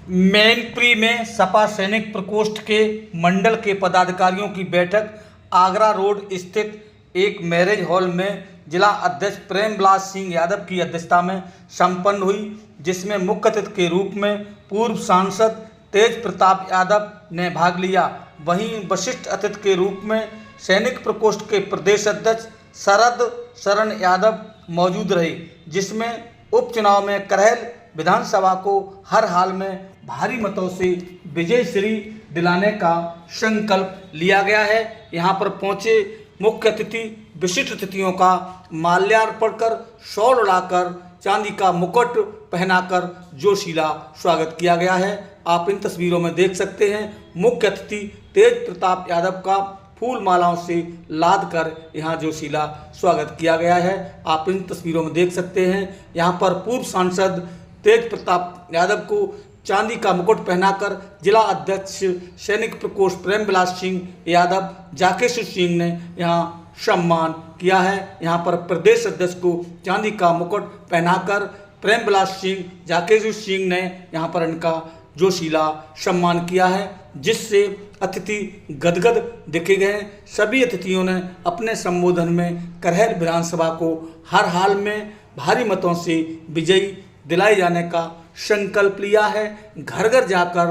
मैनपुरी में सपा सैनिक प्रकोष्ठ के मंडल के पदाधिकारियों की बैठक आगरा रोड स्थित एक मैरिज हॉल में जिला अध्यक्ष प्रेमविलास सिंह यादव की अध्यक्षता में संपन्न हुई, जिसमें मुख्य अतिथि के रूप में पूर्व सांसद तेज प्रताप यादव ने भाग लिया। वहीं विशिष्ट अतिथि के रूप में सैनिक प्रकोष्ठ के प्रदेश अध्यक्ष शरद शरण यादव मौजूद रहे, जिसमें उपचुनाव में करहल विधानसभा को हर हाल में भारी मतों से विजय श्री दिलाने का संकल्प लिया गया है। यहां पर पहुंचे मुख्य अतिथि विशिष्ट अतिथियों का माल्यार्पण कर, शॉल उड़ाकर, चांदी का मुकुट पहनाकर जोशीला स्वागत किया गया है। आप इन तस्वीरों में देख सकते हैं मुख्य अतिथि तेज प्रताप यादव का फूल मालाओं से लाद कर यहाँ जोशीला स्वागत किया गया है। आप इन तस्वीरों में देख सकते हैं यहाँ पर पूर्व सांसद तेज प्रताप यादव को चांदी का मुकुट पहनाकर जिला अध्यक्ष सैनिक प्रकोष्ठ प्रेमविलास सिंह यादव जाकेश सिंह ने यहाँ सम्मान किया है। यहाँ पर प्रदेश अध्यक्ष को चांदी का मुकुट पहनाकर प्रेमविलास सिंह जाकेश सिंह ने यहाँ पर इनका जोशीला सम्मान किया है, जिससे अतिथि गदगद देखे गए। सभी अतिथियों ने अपने संबोधन में करहल विधानसभा को हर हाल में भारी मतों से विजयी दिलाए जाने का संकल्प लिया है। घर घर जाकर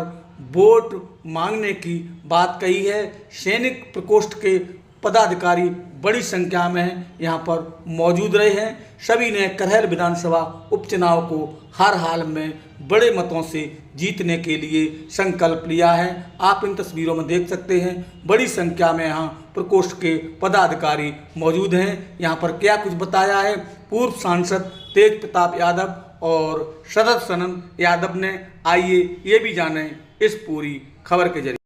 वोट मांगने की बात कही है। सैनिक प्रकोष्ठ के पदाधिकारी बड़ी संख्या में यहाँ पर मौजूद रहे हैं। सभी ने करहल विधानसभा उपचुनाव को हर हाल में बड़े मतों से जीतने के लिए संकल्प लिया है। आप इन तस्वीरों में देख सकते हैं बड़ी संख्या में यहाँ प्रकोष्ठ के पदाधिकारी मौजूद हैं। यहाँ पर क्या कुछ बताया है पूर्व सांसद तेज प्रताप यादव और शरद शरण यादव ने, आइए ये भी जानें इस पूरी खबर के जरिए।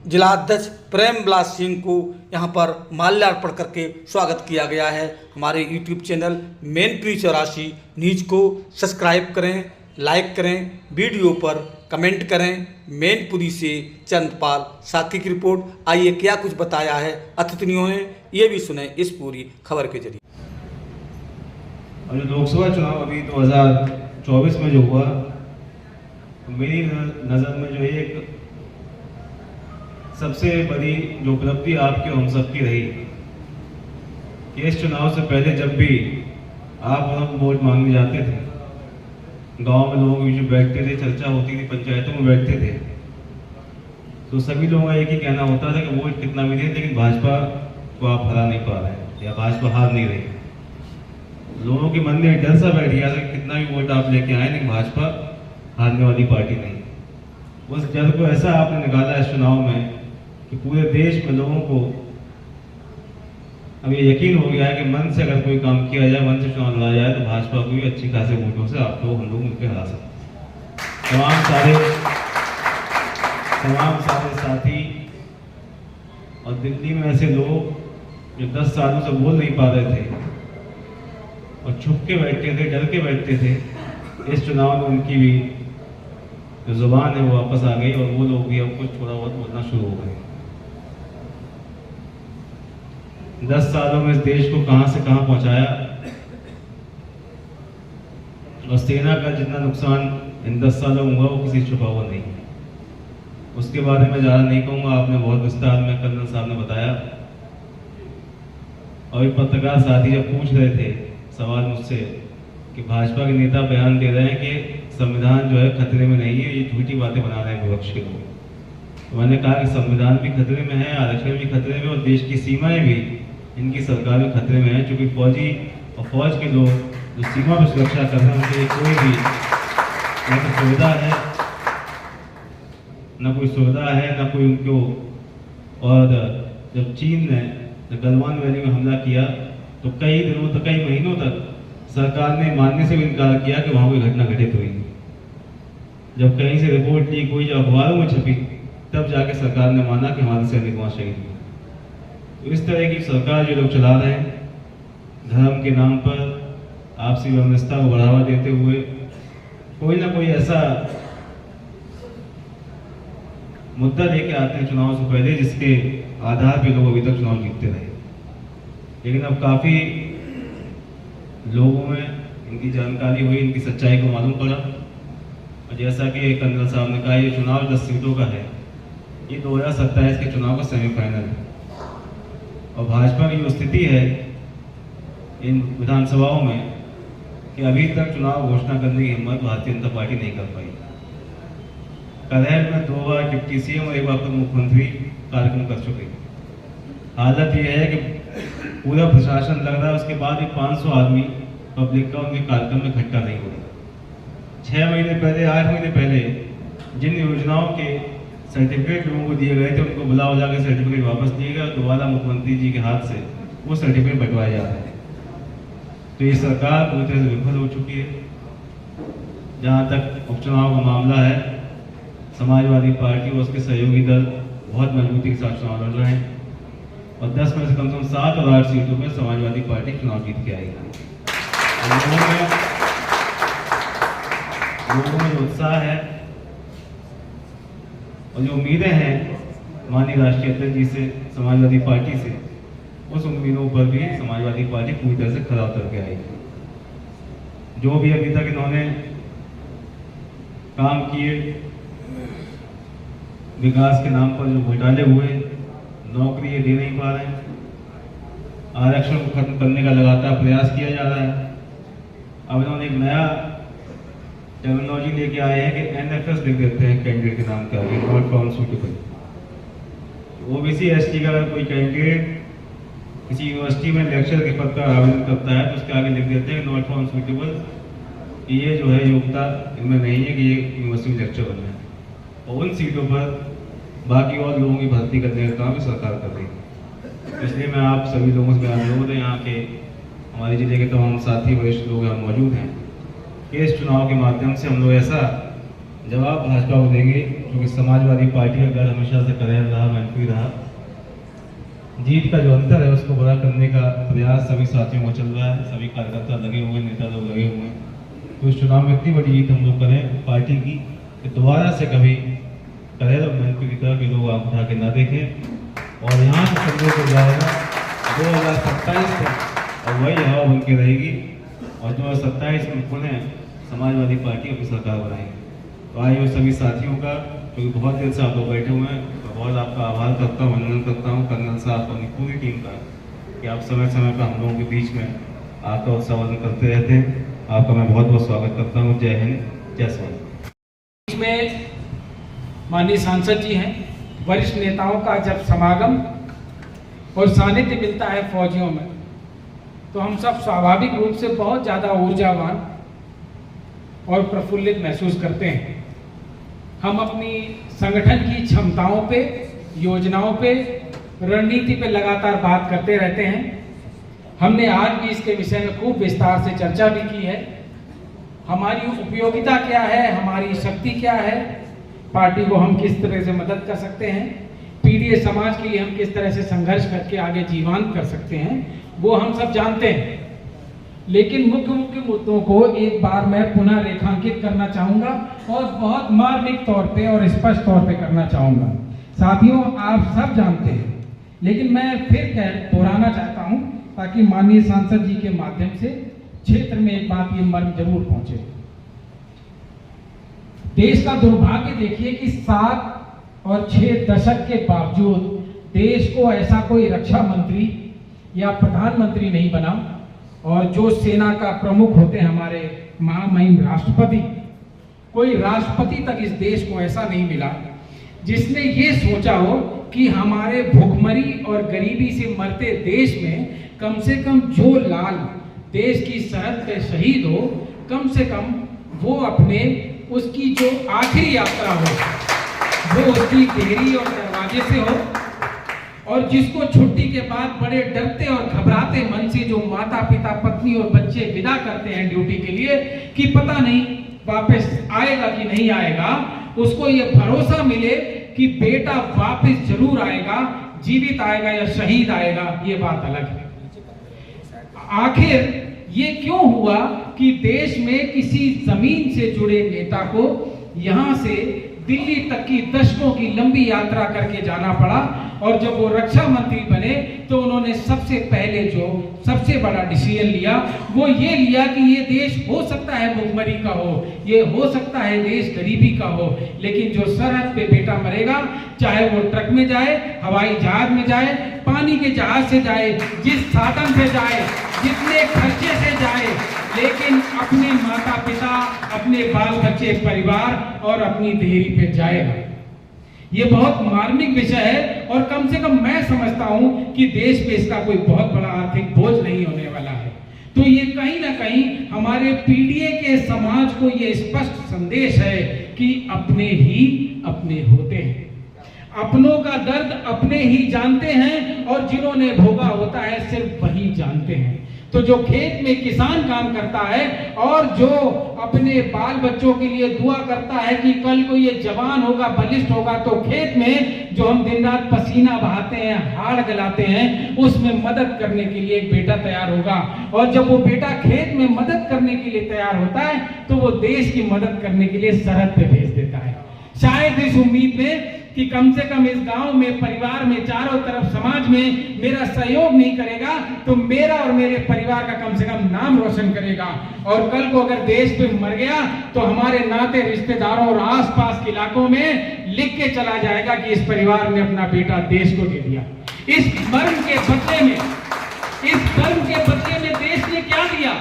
जिला अध्यक्ष प्रेमविलास सिंह को यहाँ पर माल्यार्पण करके स्वागत किया गया है। हमारे YouTube चैनल मैनपुरी 84 न्यूज को सब्सक्राइब करें, लाइक करें, वीडियो पर कमेंट करें। मैनपुरी से चंद्रपाल साकी की रिपोर्ट। आइए क्या कुछ बताया है अतिथियों ने, ये भी सुने इस पूरी खबर के जरिए। और जो लोकसभा चुनाव अभी 2024 में जो हुआ, तो मेरी नज़र में जो एक सबसे बड़ी जो उपलब्धि आपकी हम सबकी रही कि इस चुनाव से पहले जब भी आप और हम वोट मांगने जाते थे, गांव में लोगों के बीच में बैठते थे, चर्चा होती थी, पंचायतों में बैठते थे, तो सभी लोगों का एक ही कहना होता था कि वोट कितना भी दे लेकिन भाजपा को आप हरा नहीं पा रहे या भाजपा हार नहीं रही। लोगों के मन में डर सा बैठ गया था कि कितना भी वोट आप लेके आए लेकिन भाजपा हारने वाली पार्टी नहीं। उस डर को ऐसा आपने निकाला इस चुनाव में कि पूरे देश में लोगों को अब ये यकीन हो गया है कि मन से अगर कोई काम किया जाए, मन से चुनाव लड़ा जाए तो भाजपा को भी अच्छी खासे वोटों से आप लोग हम लोग मिलकर हरा सकते। तमाम सारे साथी और दिल्ली में ऐसे लोग जो 10 सालों से बोल नहीं पा रहे थे और छुप के बैठते थे, डर के बैठते थे, इस चुनाव में उनकी भी जो जुबान है वो वापस आ गई और वो लोग भी अब कुछ थोड़ा बहुत बोलना शुरू हो गए। 10 सालों में इस देश को कहां से कहां पहुंचाया और सेना का जितना नुकसान इन 10 सालों में हुआ वो किसी छुपा हुआ नहीं है। उसके बारे में ज़्यादा नहीं कहूँगा, आपने बहुत विस्तार में कर्नल साहब ने बताया। और एक पत्रकार साथी जब पूछ रहे थे सवाल मुझसे कि भाजपा के नेता बयान दे रहे हैं कि संविधान जो है खतरे में नहीं है, ये झूठी बातें बना रहे हैं विपक्ष के लोग, तो मैंने कहा कि संविधान भी खतरे में है, आरक्षण भी खतरे में और देश की सीमाएं भी इनकी सरकार में खतरे में है। क्योंकि फौजी और फौज के लोग जो सीमा पर सुरक्षा कर रहे हैं उनके कोई भी न तो सुविधा है, न कोई सुविधा है, न कोई उनको। और जब चीन ने गलवान वैली में हमला किया तो कई दिनों तक, कई महीनों तक सरकार ने मानने से भी इनकार किया कि वहाँ कोई घटना घटित हुई। जब कहीं से रिपोर्ट ली, कोई जब अखबारों में छपी, तब जाके सरकार ने माना कि हमारे सैनिक वहाँ शहीद हुए। तो इस तरह की सरकार जो लोग चला रहे हैं, धर्म के नाम पर आपसी व्यवस्था को बढ़ावा देते हुए कोई ना कोई ऐसा मुद्दा लेके आते हैं चुनाव से पहले जिसके आधार पर लोग अभी तक चुनाव जीतते रहे। लेकिन अब काफ़ी लोगों में इनकी जानकारी हुई, इनकी सच्चाई को मालूम पड़ा और जैसा कि कर्नल साहब ने कहा, ये चुनाव 10 सीटों का है, ये 2027 के चुनाव का सेमीफाइनल है। और भाजपा की जो स्थिति है इन विधानसभाओं में कि अभी तक चुनाव घोषणा करने की हिम्मत भारतीय जनता पार्टी नहीं कर पाई। करहल में 2 बार डिप्टी सीएम और 1 बार मुख्यमंत्री कार्यक्रम कर चुके। हालत यह है कि पूरा प्रशासन लग रहा है, उसके बाद भी 500 आदमी पब्लिक का उनके कार्यक्रम में इकट्ठा नहीं हुआ। 6 महीने पहले, 8 महीने पहले जिन योजनाओं के सर्टिफिकेट लोगों को दिए गए थे, उनको बुला बुला के सर्टिफिकेट वापस दिए गए और दोबारा मुख्यमंत्री जी के हाथ से वो सर्टिफिकेट बंटवाए जा रहे हैं। तो ये सरकार पूरी तरह से विफल हो चुकी है। जहाँ तक उपचुनाव का मामला है, समाजवादी पार्टी और उसके सहयोगी दल बहुत मजबूती के साथ चुनाव लड़ रहे हैं और 10 में से कम 7 और 8 सीटों में समाजवादी पार्टी चुनाव जीत के आएगी। लोगों में जो उत्साह है और जो उम्मीदें हैं माननीय राष्ट्रीय अध्यक्ष जी से, समाजवादी पार्टी से, उस उम्मीदों पर भी समाजवादी पार्टी पूरी तरह से खरा उतर के आएगी। जो भी अभी तक इन्होंने काम किए, विकास के नाम पर जो घोटाले हुए, नौकरी ये दे नहीं पा रहे हैं, आरक्षण को खत्म करने का लगातार प्रयास किया जा रहा है। अब इन्होंने एक नया टेक्नोलॉजी लेके आए हैं कि NFS लिख देते हैं कैंडिडेट के नाम के आगे, not found suitable. OBC ST का अगर कोई कैंडिडेट किसी यूनिवर्सिटी में लेक्चर के पद का आवेदन करता है तो उसके आगे लिख देते हैं नॉट फाउंड सूटेबल, ये जो है योग्यता इनमें नहीं है कि ये यूनिवर्सिटी में लेक्चर बनना है। और उन सीटों पर बाकी और लोगों की भर्ती करने का काम भी सरकार कर रही है। इसलिए मैं आप सभी लोगों से मेरा अनुरोध है, यहाँ के हमारे जिले के तमाम साथी वरिष्ठ लोग यहाँ मौजूद हैं, कि इस चुनाव के माध्यम से हम लोग ऐसा जवाब भाजपा को देंगे, क्योंकि समाजवादी पार्टी का गढ़ हमेशा से करहल रहा, मैनपुरी रहा। जीत का जो अंतर है उसको बड़ा करने का प्रयास सभी साथियों को चल रहा है, सभी कार्यकर्ता लगे हुए, नेता लोग लगे हुए हैं। तो इस चुनाव में इतनी बड़ी जीत हम लोग करें पार्टी की कि दोबारा से कभी करहल और मैनपुरी की तरह के लोग आंख उठा के ना देखें और यहाँ से संदेश हो जाएगा 2027 तक और वही हवा बन के रहेगी और 2027 में पुनः समाजवादी पार्टी अपनी सरकार बनाएगी। तो आइए उस सभी साथियों का, क्योंकि बहुत देर से आप लोग बैठे हुए हैं, तो बहुत आपका आभार करता हूँ, वंदन करता हूँ कर्नल साहब और पूरी टीम का कि आप समय समय पर हम लोगों के बीच में आपका उत्साहवर्धन करते रहते हैं। आपका मैं बहुत बहुत स्वागत करता हूँ। जय हिंद, जय स्वामी। बीच में माननीय सांसद जी हैं, वरिष्ठ नेताओं का जब समागम और सानिध्य मिलता है फौजियों में, तो हम सब स्वाभाविक रूप से बहुत ज़्यादा ऊर्जावान और प्रफुल्लित महसूस करते हैं। हम अपनी संगठन की क्षमताओं पे, योजनाओं पे, रणनीति पे लगातार बात करते रहते हैं। हमने आज भी इसके विषय में खूब विस्तार से चर्चा भी की है। हमारी उपयोगिता क्या है, हमारी शक्ति क्या है, पार्टी को हम किस तरह से मदद कर सकते हैं, पीड़ित समाज के लिए हम किस तरह से संघर्ष करके आगे जीवंत कर सकते हैं, वो हम सब जानते हैं। लेकिन मुख्य मुद्दों को एक बार मैं पुनः रेखांकित करना चाहूँगा और बहुत मार्मिक तौर पे और स्पष्ट तौर पे करना चाहूँगा। साथियों, आप सब जानते हैं, लेकिन मैं फिर दोहराना चाहता हूँ ताकि माननीय सांसद जी के माध्यम से क्षेत्र में एक बात ये मर्म जरूर पहुंचे। देश का दुर्भाग्य देखिए कि 7 और 6 दशक के बावजूद देश को ऐसा कोई रक्षा मंत्री या प्रधानमंत्री नहीं बना, और जो सेना का प्रमुख होते हैं हमारे महामहिम राष्ट्रपति, कोई राष्ट्रपति तक इस देश को ऐसा नहीं मिला जिसने ये सोचा हो कि हमारे भूखमरी और गरीबी से मरते देश में कम से कम जो लाल देश की सरहद पे शहीद हो, कम से कम वो अपने उसकी जो आखिरी यात्रा हो वो उसकी देहरी और दरवाजे से हो, और जिसको छुट्टी के बाद बड़े डरते और घबराते मन से जो माता पिता पत्नी और बच्चे विदा करते हैं ड्यूटी के लिए कि पता नहीं वापस आएगा कि नहीं आएगा, उसको ये भरोसा मिले कि बेटा वापस जरूर आएगा, जीवित आएगा या शहीद आएगा, ये बात अलग है। आखिर ये क्यों हुआ कि देश में किसी जमीन से जुड़े नेता को यहां से दिल्ली तक की दशकों की लंबी यात्रा करके जाना पड़ा। और जब वो रक्षा मंत्री बने तो उन्होंने सबसे पहले जो सबसे बड़ा डिसीजन लिया वो ये लिया कि ये देश हो सकता है भूखमरी का हो, ये हो सकता है देश गरीबी का हो, लेकिन जो सरहद पे बेटा मरेगा, चाहे वो ट्रक में जाए, हवाई जहाज में जाए, पानी के जहाज से जाए, जिस साधन से जाए, जितने खर्चे से जाए, लेकिन अपने माता पिता, अपने बाल बच्चे, परिवार और अपनी देहरी पे जाएगा। ये बहुत मार्मिक विषय है और कम से कम मैं समझता हूं कि देश पे इसका कोई बहुत बड़ा आर्थिक बोझ नहीं होने वाला है। तो ये कहीं ना कहीं हमारे पीढ़ी के समाज को ये स्पष्ट संदेश है कि अपने ही अपने होते हैं, अपनों का दर्द अपने ही जानते हैं और जिन्होंने भोगा होता है सिर्फ वही जानते हैं। तो जो खेत में किसान काम करता है और जो अपने बाल बच्चों के लिए दुआ करता है कि कल को ये जवान होगा, बलिष्ठ होगा, तो खेत में जो हम दिन रात पसीना बहाते हैं, हाड़ गलाते हैं, उसमें मदद करने के लिए एक बेटा तैयार होगा। और जब वो बेटा खेत में मदद करने के लिए तैयार होता है तो वो देश की मदद करने के लिए सरहद पे भेज देता है, शायद इस उम्मीद में कि कम से कम इस गांव में, परिवार में, चारों तरफ समाज में मेरा सहयोग नहीं करेगा तो मेरा और मेरे परिवार का कम से कम नाम रोशन करेगा। और कल को अगर देश पे मर गया तो हमारे नाते रिश्तेदारों और आसपास के इलाकों में लिख के चला जाएगा कि इस परिवार ने अपना बेटा देश को दे दिया। इस मर्म के बदले में देश ने क्या दिया?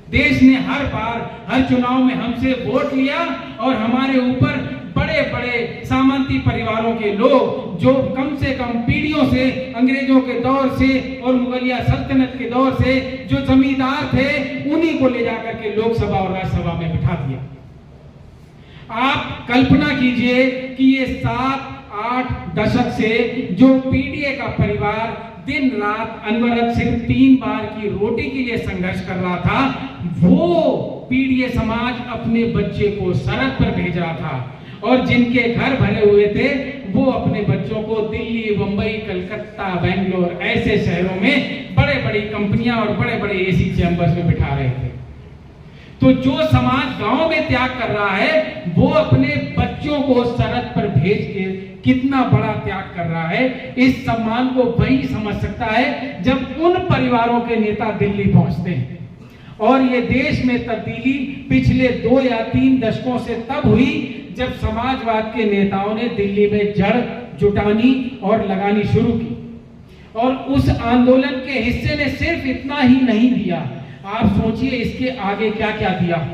देश ने हर बार, हर चुनाव में हमसे वोट लिया और हमारे ऊपर बड़े बड़े सामंती परिवारों के लोग जो कम से कम पीढ़ियों से, अंग्रेजों के दौर से और मुगलिया सल्तनत के दौर से जो जमींदार थे, उन्हीं को ले जाकर के लोकसभा और राज्यसभा में बिठा दिया। आप कल्पना कीजिए कि ये 7-8 दशक से जो पीडीए का परिवार दिन रात अनवरत सिर्फ 3 बार की रोटी के लिए संघर्ष कर रहा था, वो पीडीए समाज अपने बच्चे को सरहद पर भेज रहा था। और जिनके घर भरे हुए थे वो अपने बच्चों को दिल्ली, मुंबई, कलकत्ता, बेंगलोर ऐसे शहरों में बड़े बड़ी कंपनियां और बड़े बड़े एसी चैम्बर्स में बिठा रहे थे। तो जो समाज गांव में त्याग कर रहा है वो अपने बच्चों को सरहद पर भेज के कितना बड़ा त्याग कर रहा है, इस सम्मान को वही समझ सकता है जब उन परिवारों के नेता दिल्ली पहुंचते हैं। और ये देश में तब्दीली पिछले 2 या 3 दशकों से तब हुई जब समाजवाद के नेताओं ने दिल्ली में जड़ जुटानी और लगानी शुरू की। और उस आंदोलन के हिस्से ने सिर्फ इतना ही नहीं दिया, आप सोचिए इसके आगे क्या क्या दिया।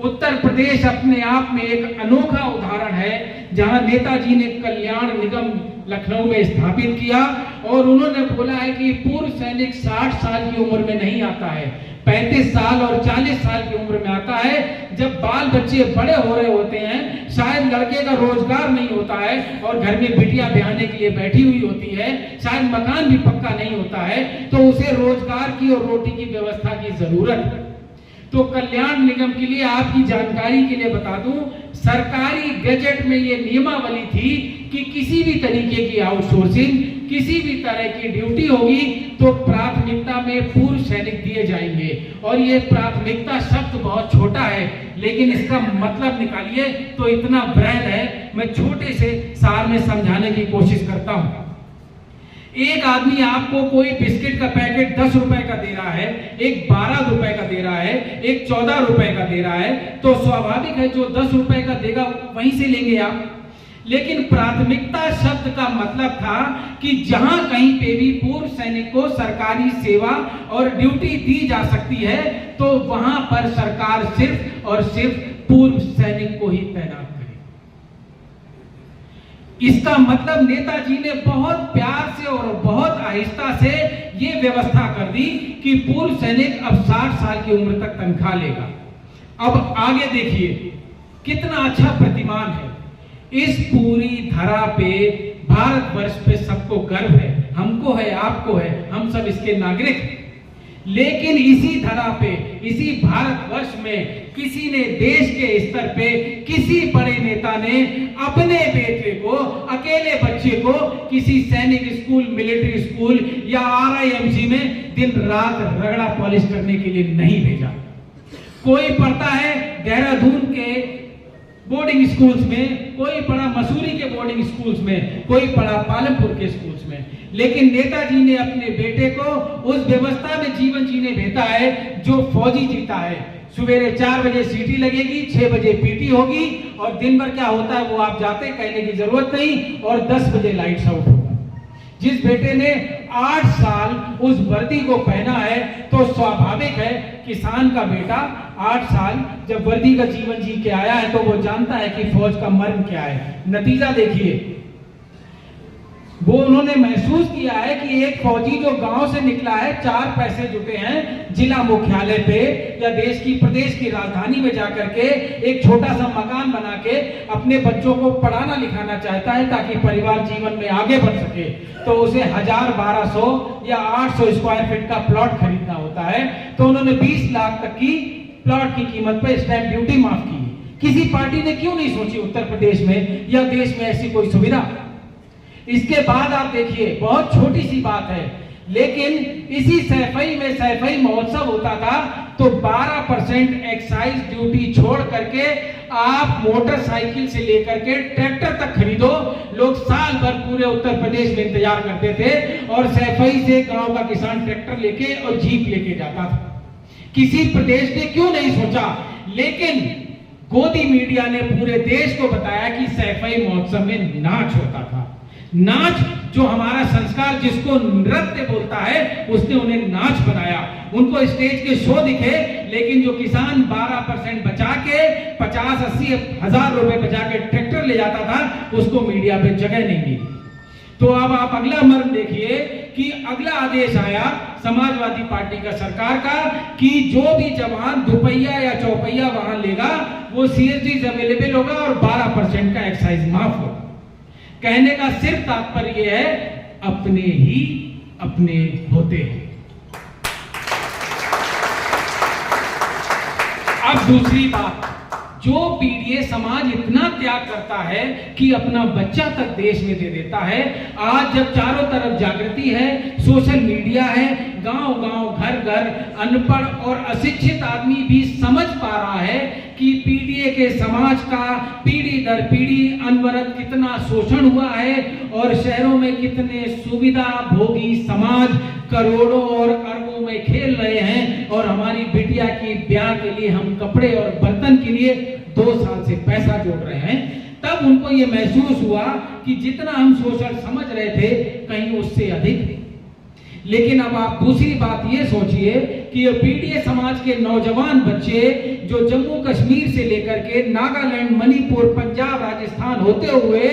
उत्तर प्रदेश अपने आप में एक अनोखा उदाहरण है जहां नेताजी ने कल्याण निगम लखनऊ में स्थापित किया और उन्होंने बोला है कि पूर्व सैनिक 60 साल की उम्र में नहीं आता है, 35 साल और 40 साल की उम्र में आता है, जब बाल बच्चे बड़े हो रहे होते हैं, शायद लड़के का रोजगार नहीं होता है और घर में बिटिया ब्याहने के लिए बैठी हुई होती है, शायद मकान भी पक्का नहीं होता है, तो उसे रोजगार की और रोटी की व्यवस्था की जरूरत है। तो कल्याण निगम के लिए आपकी जानकारी के लिए बता दूं, सरकारी गजट में ये नियमावली थी कि किसी भी तरीके की आउटसोर्सिंग, किसी भी तरह की ड्यूटी होगी तो प्राथमिकता में पूर्व सैनिक दिए जाएंगे। और ये प्राथमिकता शब्द बहुत छोटा है लेकिन इसका मतलब निकालिए तो इतना बृहद है, मैं छोटे से सार में समझाने की कोशिश करता हूं। एक आदमी आपको कोई बिस्किट का पैकेट 10 रुपए का दे रहा है, एक 12 रुपए का दे रहा है, एक 14 रुपए का दे रहा है, तो स्वाभाविक है जो 10 रुपए का देगा वहीं से लेंगे आप। लेकिन प्राथमिकता शब्द का मतलब था कि जहां कहीं पे भी पूर्व सैनिक को सरकारी सेवा और ड्यूटी दी जा सकती है तो वहां पर सरकार सिर्फ और सिर्फ पूर्व सैनिक को ही तैनात करे। इसका मतलब नेताजी ने बहुत प्यार से और बहुत आहिस्ता से ये व्यवस्था कर दी कि पूर्व सैनिक अब 60 साल की उम्र तक तनख्वाह लेगा। अब आगे देखिए कितना अच्छा प्रतिमान है। इस पूरी धरा पे, भारतवर्ष पे सबको गर्व है, हमको है, आपको है, हम सब इसके नागरिक हैं। लेकिन इसी धरा पे, इसी भारतवर्ष में किसी ने देश के स्तर पे, किसी बड़े नेता ने अपने बेटे को, अकेले बच्चे को किसी सैनिक स्कूल, मिलिट्री स्कूल या RIMC में दिन रात रगड़ा पॉलिश करने के लिए नहीं भेजा। कोई पढ़ता है देहरादून के बोर्डिंग स्कूल्स में, कोई पढ़ा मसूरी के बोर्डिंग स्कूल्स में, कोई पढ़ा पालमपुर के स्कूल्स में। लेकिन नेताजी ने अपने बेटे को उस व्यवस्था में जीवन जीने भेजा है जो फौजी जीता है। सवेरे 4 बजे सीटी लगेगी, 6 बजे पीटी होगी और दिन भर क्या होता है वो आप जाते, कहने की जरूरत नहीं, और 10 बजे लाइट्स आउट होगा। जिस बेटे ने 8 साल उस वर्दी को पहना है तो स्वाभाविक है किसान का बेटा 8 साल जब वर्दी का जीवन जी के आया है तो वो जानता है कि फौज का मर्म क्या है। नतीजा देखिए, वो उन्होंने महसूस किया है कि एक फौजी जो गांव से निकला है, 4 पैसे जुटे हैं, जिला मुख्यालय पे या देश की प्रदेश की राजधानी में जाकर के एक छोटा सा मकान बना के अपने बच्चों को पढ़ाना लिखाना चाहता है ताकि परिवार जीवन में आगे बढ़ सके, तो उसे 1000, 1200 या 800 स्क्वायर फीट का प्लॉट खरीदना होता है। तो उन्होंने 20 लाख तक की प्लॉट की कीमत पर स्टैंप ड्यूटी माफ की। किसी पार्टी ने क्यों नहीं सोची उत्तर प्रदेश में या देश में ऐसी कोई सुविधा? इसके बाद आप देखिए, बहुत छोटी सी बात है, लेकिन इसी सैफई में सैफई महोत्सव होता था तो 12% एक्साइज ड्यूटी छोड़ करके आप मोटरसाइकिल से लेकर के ट्रैक्टर तक खरीदो। लोग साल भर पूरे उत्तर प्रदेश में इंतजार करते थे और सैफई से गांव का किसान ट्रैक्टर लेके और जीप लेके जाता था। किसी प्रदेश ने क्यों नहीं सोचा? लेकिन गोदी मीडिया ने पूरे देश को बताया कि सैफई महोत्सव में नाच होता था। नाच जो हमारा संस्कार जिसको नृत्य बोलता है उसने उन्हें नाच बनाया। उनको स्टेज के शो दिखे, लेकिन जो किसान 12% बचा के 50-80 हजार रुपए बचा के ट्रैक्टर ले जाता था उसको मीडिया पे जगह नहीं मिली। तो अब आप अगला मर्म देखिए कि अगला आदेश आया समाजवादी पार्टी का सरकार का कि जो भी जवान दुपहिया या चौपहिया वाहन लेगा वो सीएनजी अवेलेबल होगा और 12% का एक्साइज माफ होगा। कहने का सिर्फ तात्पर्य है अपने ही अपने होते हैं। अब दूसरी बात, जो पीड़ित समाज इतना त्याग करता है कि अपना बच्चा तक देश में दे देता है। आज जब चारों तरफ जागृति है, सोशल मीडिया है, गांव-गांव, घर-घर अनपढ़ और अशिक्षित आदमी भी समझ पा रहा है कि पीड़ित के समाज का पीढ़ी दर पीढ़ी अनवरत कितना शोषण हुआ है और शहरों में कितने सुविधा भोगी समाज करोड़ों और अरबों में खेल रहे हैं और हमारी बिटिया की ब्याह के लिए हम कपड़े और बर्तन के लिए 2 साल से पैसा जोड़ रहे हैं। तब उनको ये महसूस हुआ कि जितना हम शोषण समझ रहे थे कहीं उससे अधिक। लेकिन अब आप दूसरी बात ये सोचिए कि ये पीड़ित समाज के नौजवान बच्चे जो जम्मू कश्मीर से लेकर के नागालैंड, मणिपुर, पंजाब, राजस्थान होते हुए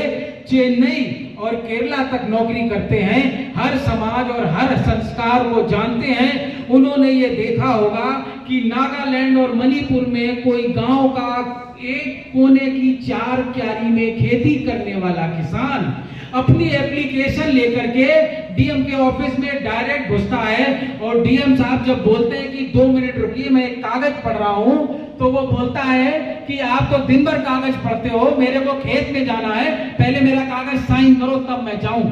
चेन्नई और केरला तक नौकरी करते हैं, हर समाज और हर संस्कार को जानते हैं। उन्होंने ये देखा होगा कि नागालैंड और मणिपुर में कोई गांव का एक कोने की 4 क्यारी में खेती करने वाला किसान अपनी एप्लीकेशन लेकर के डीएम के ऑफिस में डायरेक्ट घुसता है और डीएम साहब जब बोलते हैं कि 2 मिनट रुकिए मैं एक कागज पढ़ रहा हूं, तो वो बोलता है कि आप तो दिन भर कागज पढ़ते हो, मेरे को खेत में जाना है, पहले मेरा कागज साइन करो तब मैं जाऊं।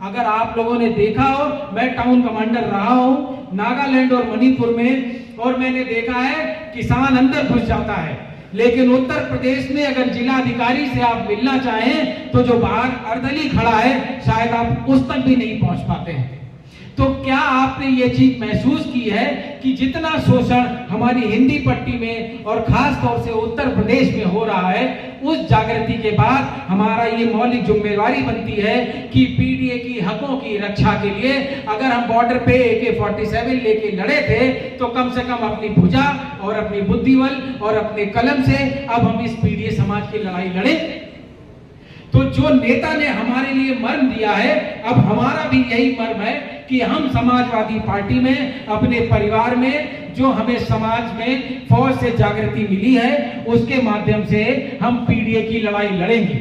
अगर आप लोगों ने देखा हो, मैं टाउन कमांडर रहा हूं नागालैंड और मणिपुर में, और मैंने देखा है किसान अंदर घुस जाता है, लेकिन उत्तर प्रदेश में अगर जिला अधिकारी से आप मिलना चाहें तो जो बाहर अर्दली खड़ा है शायद आप उस तक भी नहीं पहुंच पाते हैं। तो क्या आपने ये चीज महसूस की है कि जितना शोषण हमारी हिंदी पट्टी में और खास तौर से उत्तर प्रदेश में हो रहा है, उस जागृति के बाद हमारा ये मौलिक जिम्मेवारी बनती है कि पीडीए की हकों की रक्षा के लिए अगर हम बॉर्डर पे AK-47 लेके लड़े थे तो कम से कम अपनी भुजा और अपनी बुद्धिबल और अपने कलम से अब हम इस पीडीए समाज की लड़ाई लड़े। तो जो नेता ने हमारे लिए मर्म दिया है, अब हमारा भी यही मर्म है कि हम समाजवादी पार्टी में अपने परिवार में जो हमें समाज में फौज से जागृति मिली है उसके माध्यम से हम पीडीए की लड़ाई लड़ेंगे।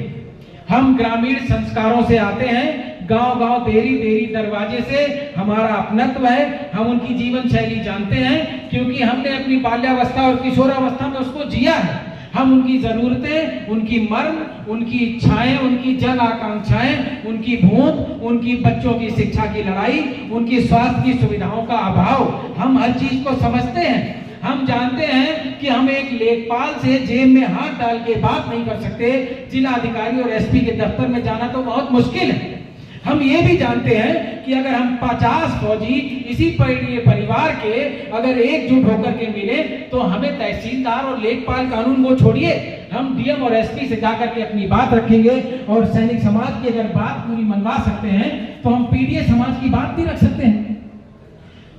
हम ग्रामीण संस्कारों से आते हैं, गांव-गांव, देरी-देरी दरवाजे से हमारा अपनत्व है, हम उनकी जीवन शैली जानते हैं क्योंकि हमने अपनी बाल्यावस्था और किशोरावस्था में उसको जिया है। हम उनकी जरूरतें, उनकी मर्म, उनकी इच्छाएं, उनकी जन आकांक्षाएं, उनकी भूत, उनकी बच्चों की शिक्षा की लड़ाई, उनकी स्वास्थ्य की सुविधाओं का अभाव, हम हर चीज को समझते हैं। हम जानते हैं कि हम एक लेखपाल से जेब में हाथ डाल के बात नहीं कर सकते, जिला अधिकारी और एसपी के दफ्तर में जाना तो बहुत मुश्किल है। हम ये भी जानते हैं कि अगर हम 50 फौजी इसी परिवार के अगर एकजुट होकर के मिले तो हमें तहसीलदार और लेखपाल कानून को छोड़िए, हम डीएम और एसपी से जाकर के अपनी बात रखेंगे और सैनिक समाज की अगर बात पूरी मनवा सकते हैं तो हम पीडीए समाज की बात भी रख सकते हैं।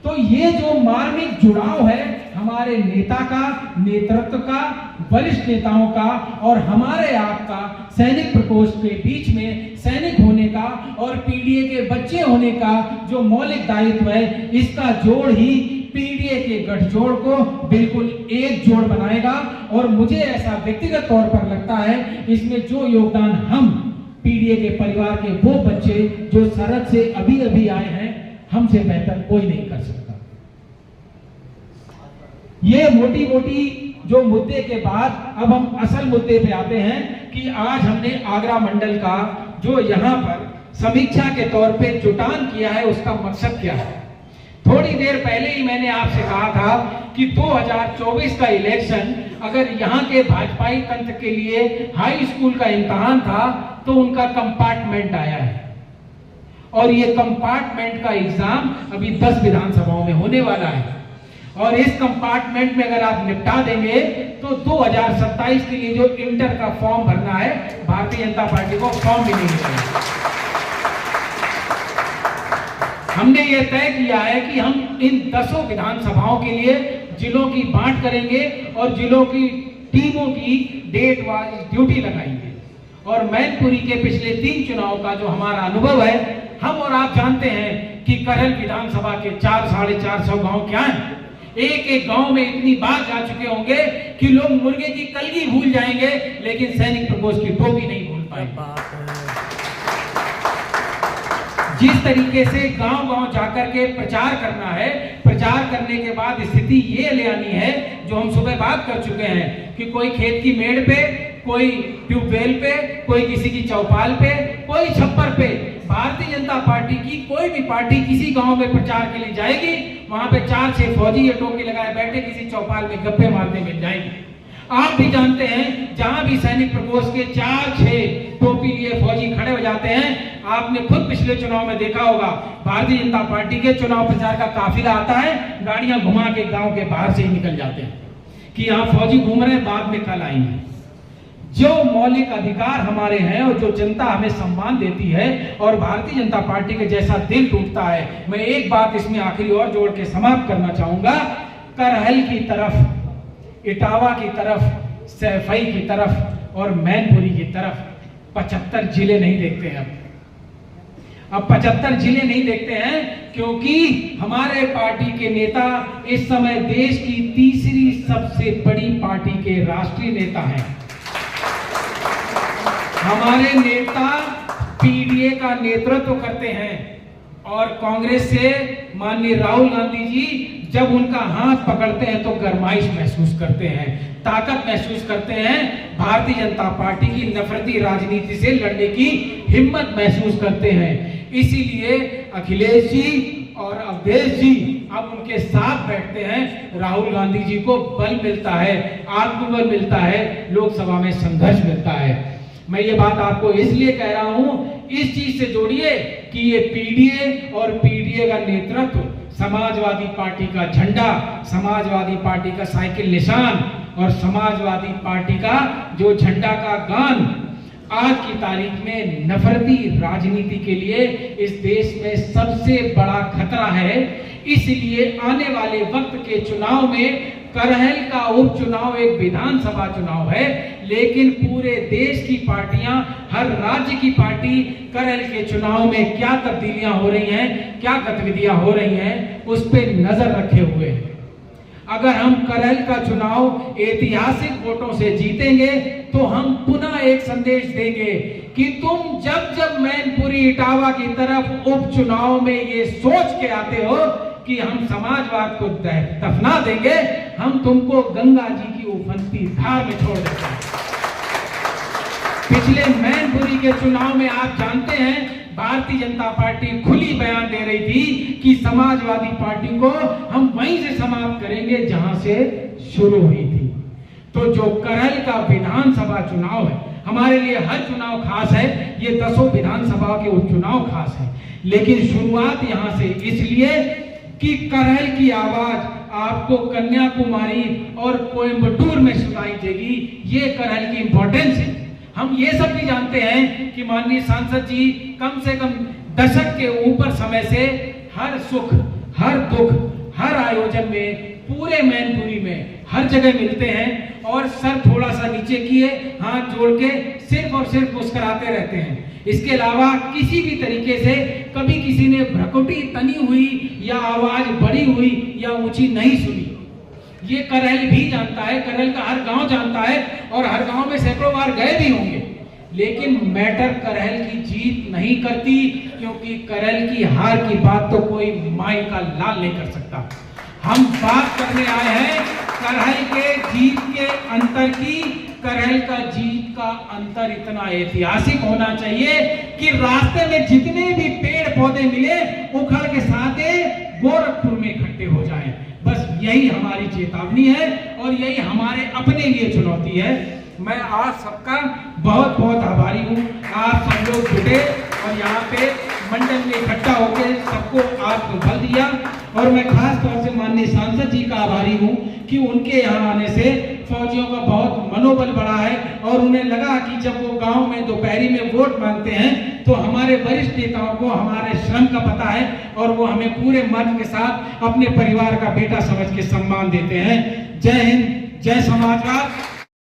तो ये जो मार्मिक जुड़ाव है हमारे नेता का, नेतृत्व का, वरिष्ठ नेताओं का और हमारे आपका सैनिक प्रकोष्ठ के बीच में सैनिक होने का और पीडीए के बच्चे होने का जो मौलिक दायित्व है, इसका जोड़ ही पीडीए के गठजोड़ को बिल्कुल एक जोड़ बनाएगा। और मुझे ऐसा व्यक्तिगत तौर पर लगता है इसमें जो योगदान हम पीडीए के परिवार के वो बच्चे जो सरहद से अभी अभी आए हैं, हमसे बेहतर कोई नहीं कर सकता। ये मोटी मोटी जो मुद्दे के बाद अब हम असल मुद्दे पे आते हैं कि आज हमने आगरा मंडल का जो यहाँ पर समीक्षा के तौर पे जुटान किया है उसका मकसद क्या है। थोड़ी देर पहले ही मैंने आपसे कहा था कि 2024 का इलेक्शन अगर यहाँ के भाजपाई तंत्र के लिए हाई स्कूल का इम्तिहान था तो उनका कंपार्टमेंट आया है और ये कंपार्टमेंट का एग्जाम अभी 10 विधानसभाओं में होने वाला है और इस कंपार्टमेंट में अगर आप निपटा देंगे तो 2027 के लिए जो इंटर का फॉर्म भरना है भारतीय जनता पार्टी को फॉर्म भी नहीं मिलेगा। हमने ये तय किया है कि हम इन 10 विधानसभाओं के लिए जिलों की बांट करेंगे और जिलों की टीमों की डेट वाइज ड्यूटी लगाएंगे। और मैनपुरी के पिछले 3 चुनाव का जो हमारा अनुभव है, हम और आप जानते हैं कि करहल विधानसभा के 400-450 गांव क्या हैं। एक एक गांव में इतनी बार जा चुके होंगे कि लोग मुर्गे की कलगी भूल जाएंगे लेकिन सैनिक प्रकोष्ठ की टोपी नहीं भूल पाएंगे। जिस तरीके से गांव गांव जाकर के प्रचार करना है, प्रचार करने के बाद स्थिति ये ले आनी है जो हम सुबह बात कर चुके हैं कि कोई खेत की मेड़ पे, कोई ट्यूबवेल पे, कोई किसी की चौपाल पे, कोई छप्पर पे भारतीय जनता पार्टी की कोई भी पार्टी किसी गांव में प्रचार के लिए जाएगी, वहां पे 4-6 फौजी या टोपी लगाए बैठे किसी चौपाल में गप्पे मारने मिल जाएंगे। आप भी जानते हैं जहां भी सैनिक प्रकोष्ठ के 4-6 टोपी लिए फौजी खड़े हो जाते हैं, आपने खुद पिछले चुनाव में देखा होगा भारतीय जनता पार्टी के चुनाव प्रचार का काफिला आता है, गाड़ियां घुमा के गांव के बाहर से ही निकल जाते हैं कि यहाँ फौजी घूम रहे हैं, बाद में कल आएंगे। जो मौलिक अधिकार हमारे हैं और जो जनता हमें सम्मान देती है और भारतीय जनता पार्टी के जैसा दिल टूटता है, मैं एक बात इसमें आखिरी और जोड़ के समाप्त करना चाहूंगा। करहल की तरफ, इटावा की तरफ, सैफई की तरफ और मैनपुरी की तरफ 75 जिले नहीं देखते हैं। अब 75 जिले नहीं देखते हैं क्योंकि हमारे पार्टी के नेता इस समय देश की तीसरी सबसे बड़ी पार्टी के राष्ट्रीय नेता हैं। हमारे नेता पीडीए का नेतृत्व करते हैं और कांग्रेस से माननीय राहुल गांधी जी जब उनका हाथ पकड़ते हैं तो गरमाइश महसूस करते हैं, ताकत महसूस करते हैं, भारतीय जनता पार्टी की नफरती राजनीति से लड़ने की हिम्मत महसूस करते हैं। इसीलिए अखिलेश जी और अवधेश जी अब उनके साथ बैठते हैं, राहुल गांधी जी को बल मिलता है, आत्मबल मिलता है, लोकसभा में संघर्ष मिलता है। मैं ये बात आपको इसलिए कह रहा हूं, इस चीज से जोड़िए कि ये पीडीए और पीडीए का नेतृत्व, समाजवादी पार्टी का झंडा, समाजवादी पार्टी का साइकिल निशान और समाजवादी पार्टी का जो झंडा का गान आज की तारीख में नफरती राजनीति के लिए इस देश में सबसे बड़ा खतरा है। इसलिए आने वाले वक्त के चुनाव में करहल का उपचुनाव एक विधानसभा चुनाव है, लेकिन पूरे देश की पार्टियां, हर राज्य की पार्टी करहल के चुनाव में क्या तब्दीलियां हो रही हैं, क्या गतिविधियां हो रही हैं, उस पर नजर रखे हुए हैं। अगर हम करहल का चुनाव ऐतिहासिक वोटों से जीतेंगे तो हम पुनः एक संदेश देंगे कि तुम जब जब मैनपुरी इटावा की तरफ उपचुनाव में ये सोच के आते हो कि हम समाजवाद को दफना देंगे, हम तुमको गंगा जी की उफनती धार में छोड़ देते हैं। पिछले मैनपुरी के चुनाव में आप जानते हैं भारतीय जनता पार्टी खुली बयान दे रही थी कि समाजवादी पार्टी को हम वहीं से समाप्त करेंगे जहां से शुरू हुई थी। तो जो करहल का विधानसभा चुनाव है, हमारे लिए हर चुनाव खास है, ये 10 विधानसभा के उपचुनाव खास है, लेकिन शुरुआत यहां से इसलिए कि करहल की आवाज आपको कन्याकुमारी और कोयम्बटूर में सुनाई देगी। ये करहल की इंपॉर्टेंस है। हम ये सब भी जानते हैं कि माननीय सांसद जी कम से कम दशक के ऊपर समय से हर सुख, हर दुख, हर आयोजन में पूरे मैनपुरी में हर जगह मिलते हैं और सर थोड़ा सा नीचे किए, हाथ जोड़ के सिर्फ और सिर्फ मुस्कुराते रहते हैं। इसके अलावा किसी भी तरीके से कभी किसी ने भ्रकुटी तनी हुई या आवाज बड़ी हुई या ऊंची नहीं सुनी। ये करहल भी जानता है, करहल का हर गांव जानता है और हर गांव में सैकड़ों बार गए भी होंगे। लेकिन मैटर करहल की जीत नहीं करती, क्योंकि करहल की हार की बात तो कोई माई का लाल नहीं कर सकता। हम बात करने आए हैं करहल के जीत के अंतर की। करहल का जीत का अंतर इतना ऐतिहासिक होना चाहिए कि रास्ते में जितने भी पेड़ पौधे मिले उखड़ के साथे गोरखपुर में इकट्ठे हो जाएं। बस यही हमारी चेतावनी है और यही हमारे अपने लिए चुनौती है। मैं आज सबका बहुत बहुत आभारी हूँ। आप सब लोग जुटे और यहाँ पे मंडल में इकट्ठा होकर सबको आपको बल दिया, और मैं खास तौर से माननीय सांसद जी का आभारी हूँ कि उनके यहाँ आने से फौजियों का बहुत मनोबल बढ़ा है और उन्हें लगा कि जब वो गांव में दोपहरी में वोट मांगते हैं तो हमारे वरिष्ठ नेताओं को हमारे श्रम का पता है और वो हमें पूरे मन के साथ अपने परिवार का बेटा समझ के सम्मान देते हैं। जय हिंद, जय समाजवाद।